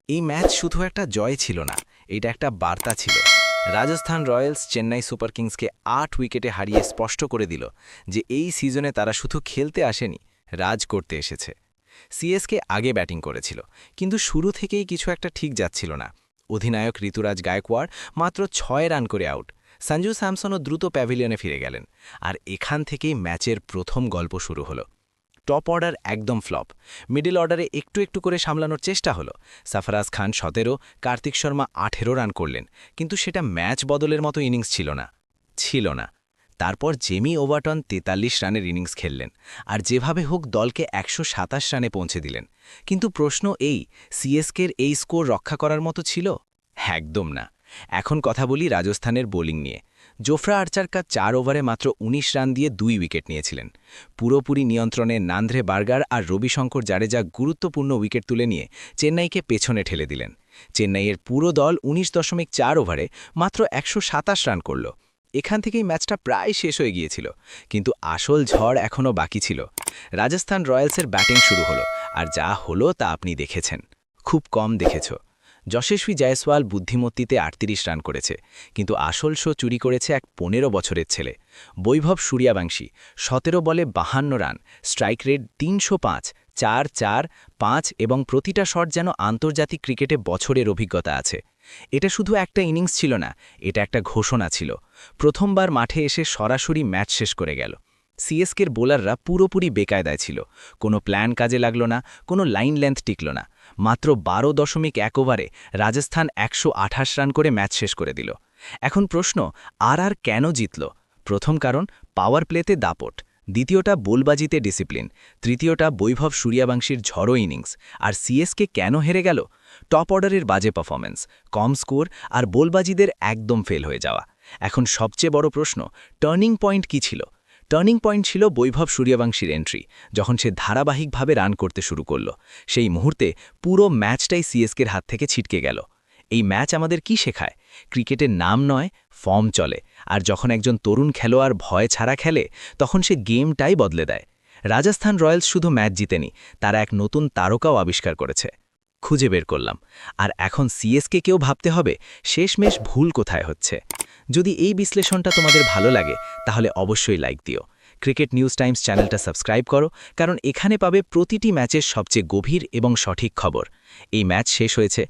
এই ম্যাচ শুধু একটা জয় ছিল না, এটা একটা বার্তা ছিল। রাজস্থান রয়্যালস চেন্নাই সুপার কিংসকে ৮ উইকেটে হারিয়ে স্পষ্ট করে দিল যে এই সিজনে তারা শুধু খেলতে আসেনি, রাজ করতে এসেছে। সিএসকে আগে ব্যাটিং করেছিল, কিন্তু শুরু থেকেই কিছু একটা ঠিক যাচ্ছিল না। অধিনায়ক ঋতুরাজ গায়কোয়াড় মাত্র ৬ রান করে আউট। সঞ্জু স্যামসনও দ্রুত প্যাভিলিয়নে ফিরে গেলেন। আর এখান থেকেই ম্যাচের প্রথম গল্প শুরু হলো। টপ অর্ডার একদম ফ্লপ। মিডল অর্ডারে একটু একটু করে সামলানোর চেষ্টা হলো। সাফরাজ খান ১৭, কার্তিক শর্মা ১৮ রান করলেন, কিন্তু সেটা ম্যাচ বদলের মতো ইনিংস ছিল না। তারপর জেমি ওভারটন ৪৩ রানের ইনিংস খেললেন, আর যেভাবে হোক দলকে ১২৭ রানে পৌঁছে দিলেন। কিন্তু প্রশ্ন এই, সিএসকের এই স্কোর রক্ষা করার মতো ছিল? একদম না। এখন কথা বলি রাজস্থানের বোলিং নিয়ে। জোফরা আর্চার ৪ ওভারে মাত্র ১৯ রান দিয়ে ২ উইকেট নিয়েছিলেন। পুরোপুরি নিয়ন্ত্রণে নান্দ্রে বার্গার আর রবিশঙ্কর জাডেজা গুরুত্বপূর্ণ উইকেট তুলে নিয়ে চেন্নাইকে পেছনে ঠেলে দিলেন। চেন্নাইয়ের পুরো দল ১৯.৪ ওভারে মাত্র ১২৭ রান করল। এখান থেকেই ম্যাচটা প্রায় শেষ হয়ে গিয়েছিল, কিন্তু আসল ঝড় এখনও বাকি ছিল। রাজস্থান রয়্যালসের ব্যাটিং শুরু হলো, আর যা হলো তা আপনি দেখেছেন। খুব কম দেখেছ। যশস্বী জয়সওয়াল বুদ্ধিমত্তিতে ৩৮ রান করেছে, কিন্তু আসল শো চুরি করেছে এক ১৫ বছরের ছেলে। বৈভব সূর্যবংশী ১৭ বলে ৫২ রান, স্ট্রাইক রেট ৩০৫, ৪-৪, ৫ এবং প্রতিটা শট যেন আন্তর্জাতিক ক্রিকেটে বছরের অভিজ্ঞতা আছে। এটা শুধু একটা ইনিংস ছিল না, এটা একটা ঘোষণা ছিল। প্রথমবার মাঠে এসে সরাসরি ম্যাচ শেষ করে গেল। সিএসকের বোলাররা পুরোপুরি বেকায়দায় ছিল। কোনো প্ল্যান কাজে লাগল না, কোনো লাইন লেন্থ টিকল না। মাত্র ১২.১ ওভারে রাজস্থান ১২৮ রান করে ম্যাচ শেষ করে দিল। এখন প্রশ্ন, আর কেন জিতল? প্রথম কারণ, পাওয়ার প্লেতে দাপট। দ্বিতীয়টা, বোলবাজিতে ডিসিপ্লিন। তৃতীয়টা, বৈভব সূর্যবংশীর ঝড়ো ইনিংস। আর সিএসকে কেন হেরে গেল? টপ অর্ডারের বাজে পারফরম্যান্স, কম স্কোর আর বোলবাজিদের একদম ফেল হয়ে যাওয়া। এখন সবচেয়ে বড় প্রশ্ন, টার্নিং পয়েন্ট কী ছিল? টার্নিং পয়েন্ট ছিল বৈভব সূর্যবংশীর এন্ট্রি, যখন সে ধারাবাহিকভাবে রান করতে শুরু করল। সেই মুহূর্তে পুরো ম্যাচটাই সিএসকের হাত থেকে ছিটকে গেল। এই ম্যাচ আমাদের কি শেখায়? ক্রিকেটের নাম নয়, ফর্ম চলে। আর যখন একজন তরুণ খেলোয়াড় ভয় ছাড়া খেলে, তখন সে গেমটাই বদলে দেয়। রাজস্থান রয়্যালস শুধু ম্যাচ জিতেনি, তারা এক নতুন তারকাও আবিষ্কার করেছে। খুঁজে বের করলাম। আর এখন সিএসকে কেউ ভাবতে হবে শেষমেশ ভুল কোথায় হচ্ছে। যদি এই বিশ্লেষণটা তোমাদের ভালো লাগে, তাহলে অবশ্যই লাইক দিও। ক্রিকেট নিউজ টাইমস চ্যানেলটা সাবস্ক্রাইব করো, কারণ এখানে পাবে প্রতিটি ম্যাচের সবচেয়ে গভীর এবং সঠিক খবর। এই ম্যাচ শেষ হয়েছে,